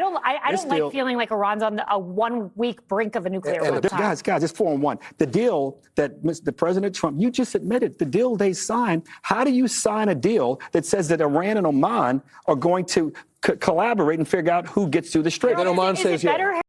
don't like feeling like Iran's on a 1 week brink of a nuclear war. Guys, it's 4-1. The deal that Mr. President Trump, you just admitted, the deal they signed. How do you sign a deal that says that Iran and Oman are going to collaborate and figure out who gets through the Strait? Then Oman says yeah.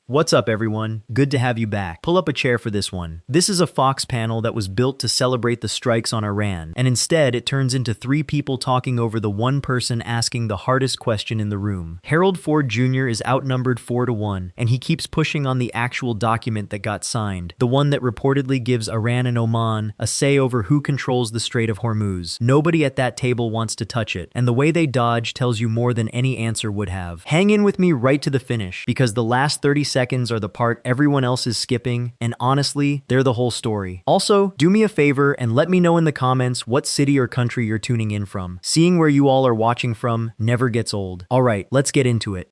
What's up, everyone? Good to have you back. Pull up a chair for this one. This is a Fox panel that was built to celebrate the strikes on Iran, and instead it turns into 3 people talking over the one person asking the hardest question in the room. Harold Ford Jr. is outnumbered 4-1, and he keeps pushing on the actual document that got signed, the one that reportedly gives Iran and Oman a say over who controls the Strait of Hormuz. Nobody at that table wants to touch it, and the way they dodge tells you more than any answer would have. Hang in with me right to the finish, because the last 30 seconds are the part everyone else is skipping, and honestly, they're the whole story. Also, do me a favor and let me know in the comments what city or country you're tuning in from. Seeing where you all are watching from never gets old. Alright, let's get into it.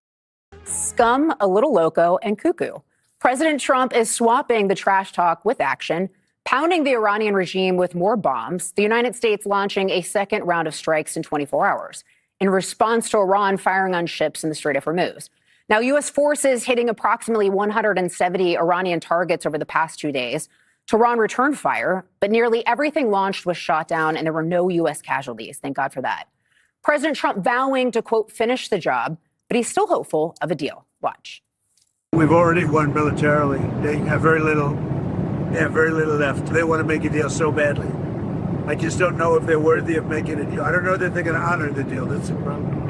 Scum, a little loco, and cuckoo. President Trump is swapping the trash talk with action, pounding the Iranian regime with more bombs, the United States launching a second round of strikes in 24 hours in response to Iran firing on ships in the Strait of Hormuz. Now, U.S. forces hitting approximately 170 Iranian targets over the past 2 days. Tehran returned fire, but nearly everything launched was shot down and there were no U.S. casualties. Thank God for that. President Trump vowing to, quote, finish the job, but he's still hopeful of a deal. Watch. We've already won militarily. They have very little left. They want to make a deal so badly. I just don't know if they're worthy of making a deal. I don't know that they're going to honor the deal. That's the problem.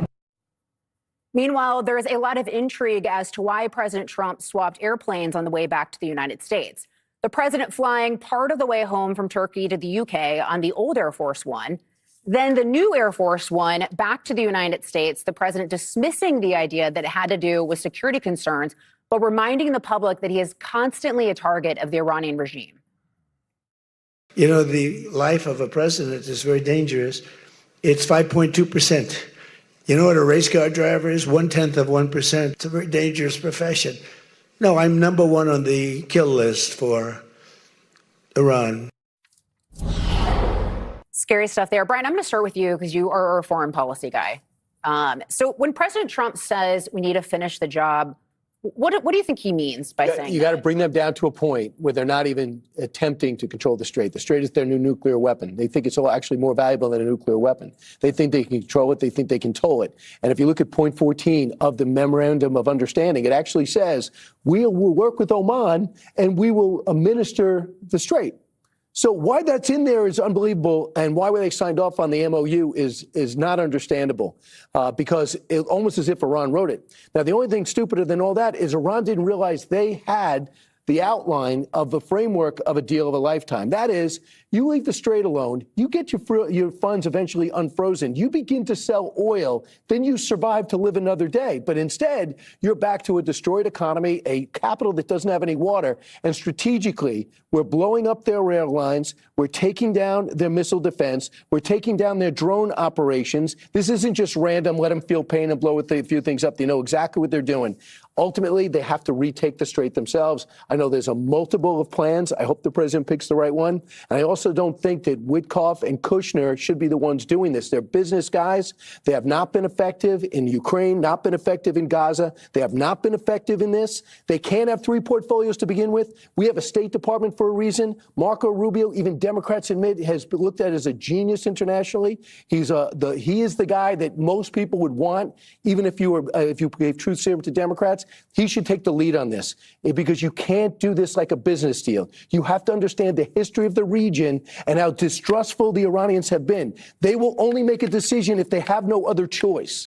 Meanwhile, there is a lot of intrigue as to why President Trump swapped airplanes on the way back to the United States. The president flying part of the way home from Turkey to the UK on the old Air Force One, then the new Air Force One back to the United States, the president dismissing the idea that it had to do with security concerns, but reminding the public that he is constantly a target of the Iranian regime. You know, the life of a president is very dangerous. It's 5.2%. You know what a race car driver is? 0.1%. It's a very dangerous profession. No, I'm number 1 on the kill list for Iran. Scary stuff there. Brian, I'm going to start with you because you are a foreign policy guy. So when President Trump says we need to finish the job, what do you think he means by saying you got to bring them down to a point where they're not even attempting to control the Strait. The Strait is their new nuclear weapon. They think it's actually more valuable than a nuclear weapon. They think they can control it. They think they can toll it. And if you look at point 14 of the Memorandum of Understanding, it actually says we will work with Oman and we will administer the Strait. So why that's in there is unbelievable, and why they signed off on the MOU is not understandable, because it almost as if Iran wrote it. Now, the only thing stupider than all that is Iran didn't realize they had the outline of the framework of a deal of a lifetime. That is, you leave the Strait alone, you get your funds eventually unfrozen, you begin to sell oil, then you survive to live another day. But instead, you're back to a destroyed economy, a capital that doesn't have any water, and strategically, we're blowing up their rail lines, we're taking down their missile defense, we're taking down their drone operations. This isn't just random, let them feel pain and blow a few things up. They know exactly what they're doing. Ultimately, they have to retake the Strait themselves. I know there's a multiple of plans. I hope the president picks the right one. And I also don't think that Witkoff and Kushner should be the ones doing this. They're business guys. They have not been effective in Ukraine, not been effective in Gaza. They have not been effective in this. They can't have 3 portfolios to begin with. We have a State Department for a reason. Marco Rubio, even Democrats admit, has been looked at as a genius internationally. He is the guy that most people would want, even if you gave truth serum to Democrats. He should take the lead on this, because you can't do this like a business deal. You have to understand the history of the region and how distrustful the Iranians have been. They will only make a decision if they have no other choice.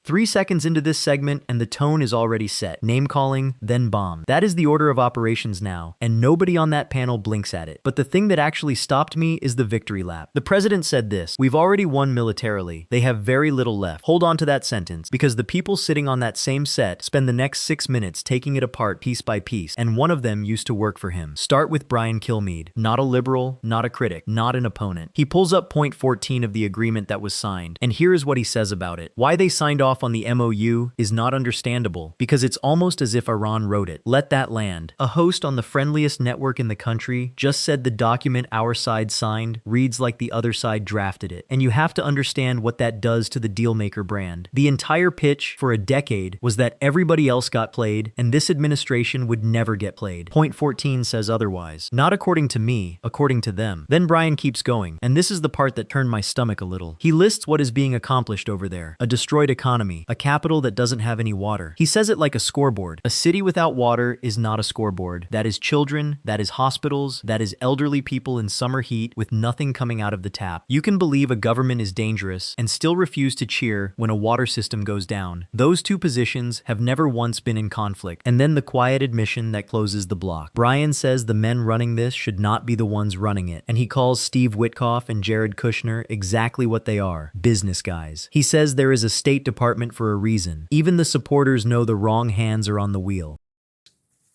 3 seconds into this segment and the tone is already set. Name calling, then bomb. That is the order of operations now, and nobody on that panel blinks at it. But the thing that actually stopped me is the victory lap. The president said this: "We've already won militarily. They have very little left." Hold on to that sentence, because the people sitting on that same set spend the next 6 minutes taking it apart piece by piece, and one of them used to work for him. Start with Brian Kilmeade. Not a liberal, not a critic, not an opponent. He pulls up point 14 of the agreement that was signed, and here is what he says about it. Why they signed off off on the MOU is not understandable because it's almost as if Iran wrote it. Let that land. A host on the friendliest network in the country just said the document our side signed reads like the other side drafted it. And you have to understand what that does to the dealmaker brand. The entire pitch for a decade was that everybody else got played and this administration would never get played. Point 14 says otherwise. Not according to me, according to them. Then Brian keeps going, and this is the part that turned my stomach a little. He lists what is being accomplished over there. A destroyed economy, a capital that doesn't have any water. He says it like a scoreboard. A city without water is not a scoreboard. That is children, that is hospitals, that is elderly people in summer heat with nothing coming out of the tap. You can believe a government is dangerous and still refuse to cheer when a water system goes down. Those two positions have never once been in conflict. And then the quiet admission that closes the block. Brian says the men running this should not be the ones running it, and he calls Steve Witkoff and Jared Kushner exactly what they are, business guys. He says there is a State Department for a reason. Even the supporters know the wrong hands are on the wheel.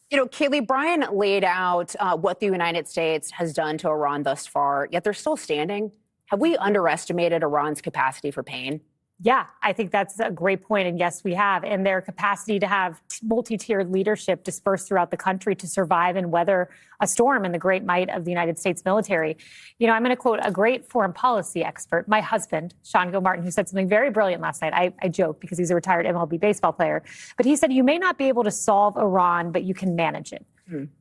You know, Kayleigh, Brian laid out what the United States has done to Iran thus far, yet they're still standing. Have we underestimated Iran's capacity for pain? Yeah, I think that's a great point. And yes, we have. And their capacity to have multi-tiered leadership dispersed throughout the country to survive and weather a storm in the great might of the United States military. You know, I'm going to quote a great foreign policy expert, my husband, Sean Gilmartin, who said something very brilliant last night. I joke because he's a retired MLB baseball player. But he said, you may not be able to solve Iran, but you can manage it.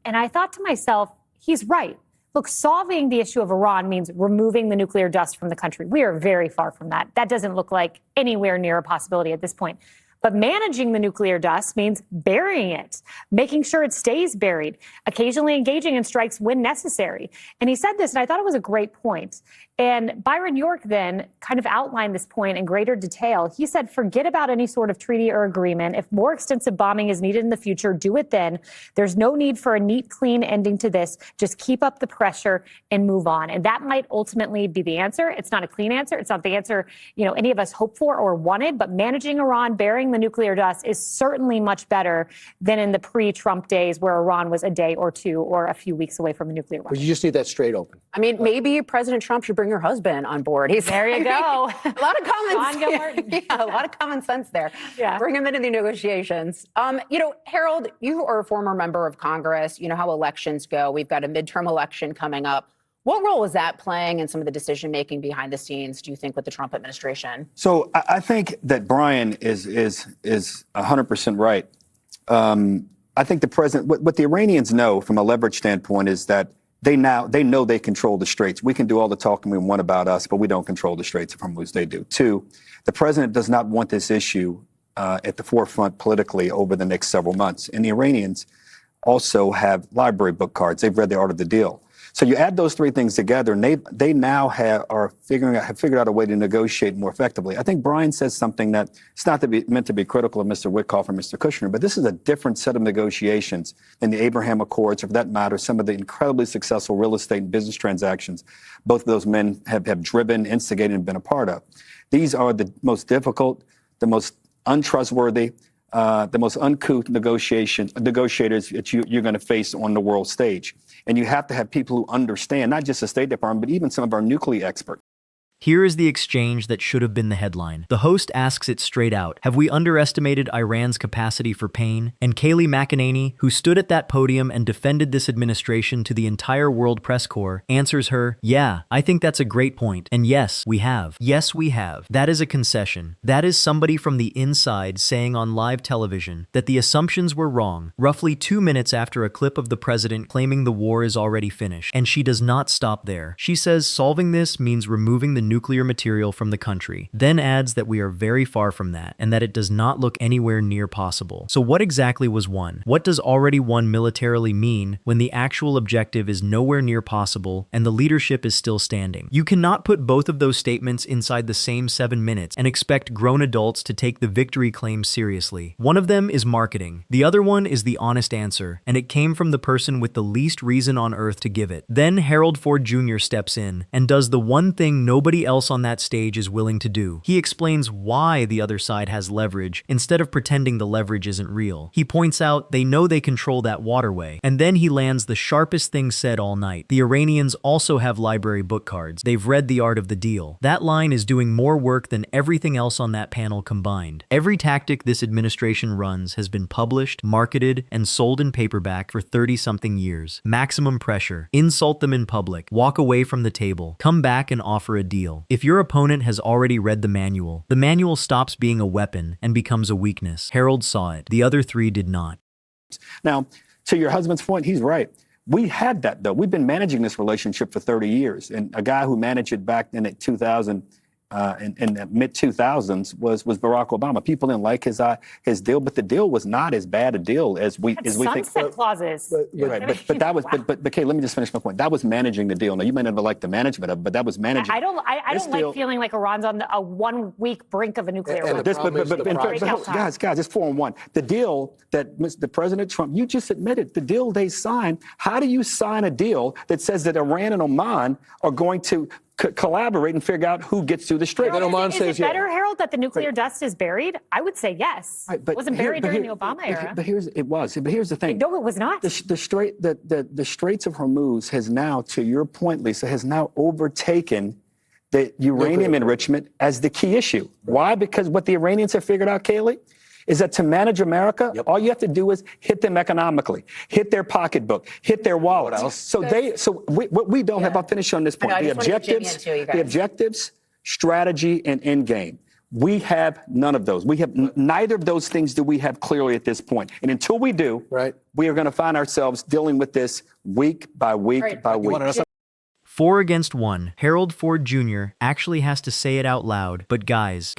And I thought to myself, he's right. Look, solving the issue of Iran means removing the nuclear dust from the country. We are very far from that. That doesn't look like anywhere near a possibility at this point. But managing the nuclear dust means burying it, making sure it stays buried, occasionally engaging in strikes when necessary. And he said this, and I thought it was a great point. And Byron York then kind of outlined this point in greater detail. He said, forget about any sort of treaty or agreement. If more extensive bombing is needed in the future, do it then. There's no need for a neat, clean ending to this. Just keep up the pressure and move on. And that might ultimately be the answer. It's not a clean answer. It's not the answer, you know, any of us hoped for or wanted. But managing Iran, burying the nuclear dust is certainly much better than in the pre-Trump days where Iran was a day or two or a few weeks away from a nuclear weapon. But you just need that straight open. I mean, maybe President Trump should bring your husband on board. There you go. A lot of Sean Gilmartin. a lot of common sense there. Yeah. Bring him into the negotiations. You know, Harold, you are a former member of Congress. You know how elections go. We've got a midterm election coming up. What role is that playing in some of the decision making behind the scenes, do you think, with the Trump administration? So I think that Brian is 100% right. I think the president, what the Iranians know from a leverage standpoint is that they know they control the straits. We can do all the talking we want about us, but we don't control the Straits of Hormuz. They do. Two, the president does not want this issue at the forefront politically over the next several months. And the Iranians also have library book cards. They've read The Art of the Deal. So you add those three things together, and they now have figured out a way to negotiate more effectively. I think Brian says something that it's not meant to be critical of Mr. Witkoff or Mr. Kushner, but this is a different set of negotiations than the Abraham Accords, or for that matter, some of the incredibly successful real estate and business transactions both of those men have driven, instigated, and been a part of. These are the most difficult, the most untrustworthy, the most uncouth negotiators that you're going to face on the world stage. And you have to have people who understand, not just the State Department, but even some of our nuclear experts. Here is the exchange that should have been the headline. The host asks it straight out. Have we underestimated Iran's capacity for pain? And Kayleigh McEnany, who stood at that podium and defended this administration to the entire world press corps, answers her, yeah, I think that's a great point. And yes, we have. Yes, we have. That is a concession. That is somebody from the inside saying on live television that the assumptions were wrong, roughly 2 minutes after a clip of the president claiming the war is already finished. And she does not stop there. She says solving this means removing the nuclear material from the country, then adds that we are very far from that and that it does not look anywhere near possible. So what exactly was won? What does already won militarily mean when the actual objective is nowhere near possible and the leadership is still standing? You cannot put both of those statements inside the same 7 minutes and expect grown adults to take the victory claim seriously. One of them is marketing. The other one is the honest answer, and it came from the person with the least reason on earth to give it. Then Harold Ford Jr. steps in and does the one thing nobody nobody else on that stage is willing to do. He explains why the other side has leverage instead of pretending the leverage isn't real. He points out they know they control that waterway, and then he lands the sharpest thing said all night. The Iranians also have library book cards. They've read The Art of the Deal. That line is doing more work than everything else on that panel combined. Every tactic this administration runs has been published, marketed, and sold in paperback for 30-something years. Maximum pressure. Insult them in public. Walk away from the table. Come back and offer a deal. If your opponent has already read the manual stops being a weapon and becomes a weakness. Harold saw it. The other three did not. Now, to your husband's point, he's right. We had that, though. We've been managing this relationship for 30 years. And a guy who managed it back then at 2000, in the mid-2000s was Barack Obama. People didn't like his deal, but the deal was not as bad a deal as we think. Sunset clauses. Right, but that was, but Kate, let me just finish my point. That was managing the deal. Now, you may not like the management of it, but that was managing. I don't like feeling like Iran's on a 1 week brink of a nuclear war. Guys, it's 4-1. The deal that Mr. President Trump, you just admitted, the deal they signed. How do you sign a deal that says that Iran and Oman are going to collaborate and figure out who gets through the strait? Is it better, Harold, that the nuclear dust is buried? I would say yes. Right, it wasn't buried during the Obama era. But here's the thing. No, it was not. The Straits of Hormuz has now, to your point, Lisa, has now overtaken the uranium enrichment as the key issue. Why? Because what the Iranians have figured out, Kaylee, is that to manage America, all you have to do is hit them economically, hit their pocketbook, hit their wallets. What we don't have, I'll finish on this point. The objectives, strategy, and end game. We have none of those. We have neither of those things do we have clearly at this point. And until we do, we are going to find ourselves dealing with this week by week by week. 4 against 1. Harold Ford Jr. actually has to say it out loud, but guys,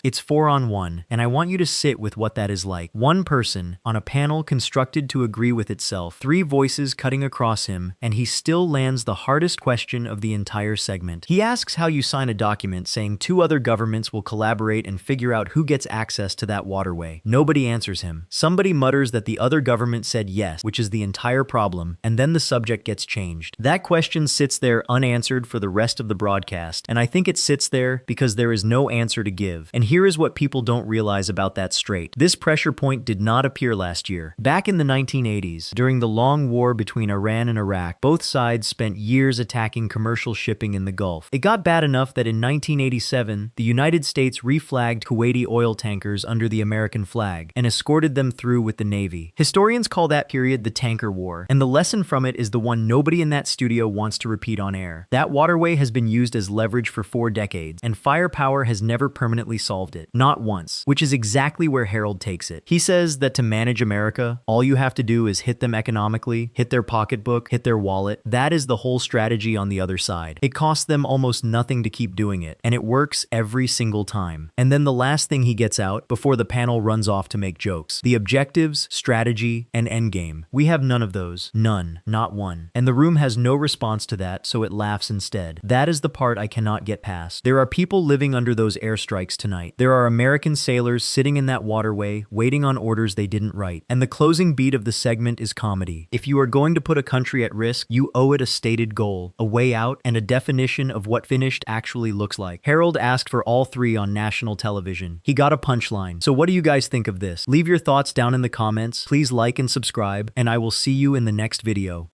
it's 4-on-1, and I want you to sit with what that is like. One person on a panel constructed to agree with itself, 3 voices cutting across him, and he still lands the hardest question of the entire segment. He asks how you sign a document saying 2 other governments will collaborate and figure out who gets access to that waterway. Nobody answers him. Somebody mutters that the other government said yes, which is the entire problem, and then the subject gets changed. That question sits there unanswered for the rest of the broadcast, and I think it sits there because there is no answer to give. And here is what people don't realize about that strait. This pressure point did not appear last year. Back in the 1980s, during the long war between Iran and Iraq, both sides spent years attacking commercial shipping in the Gulf. It got bad enough that in 1987, the United States reflagged Kuwaiti oil tankers under the American flag and escorted them through with the Navy. Historians call that period the Tanker War, and the lesson from it is the one nobody in that studio wants to repeat on air. That waterway has been used as leverage for 4 decades, and firepower has never permanently solved it. Not once, which is exactly where Harold takes it. He says that to manage America, all you have to do is hit them economically, hit their pocketbook, hit their wallet. That is the whole strategy on the other side. It costs them almost nothing to keep doing it, and it works every single time. And then the last thing he gets out before the panel runs off to make jokes. The objectives, strategy, and endgame. We have none of those. None. Not one. And the room has no response to that, so it laughs instead. That is the part I cannot get past. There are people living under those airstrikes tonight. There are American sailors sitting in that waterway, waiting on orders they didn't write. And the closing beat of the segment is comedy. If you are going to put a country at risk, you owe it a stated goal, a way out, and a definition of what finished actually looks like. Harold asked for all 3 on national television. He got a punchline. So what do you guys think of this? Leave your thoughts down in the comments. Please like and subscribe, and I will see you in the next video.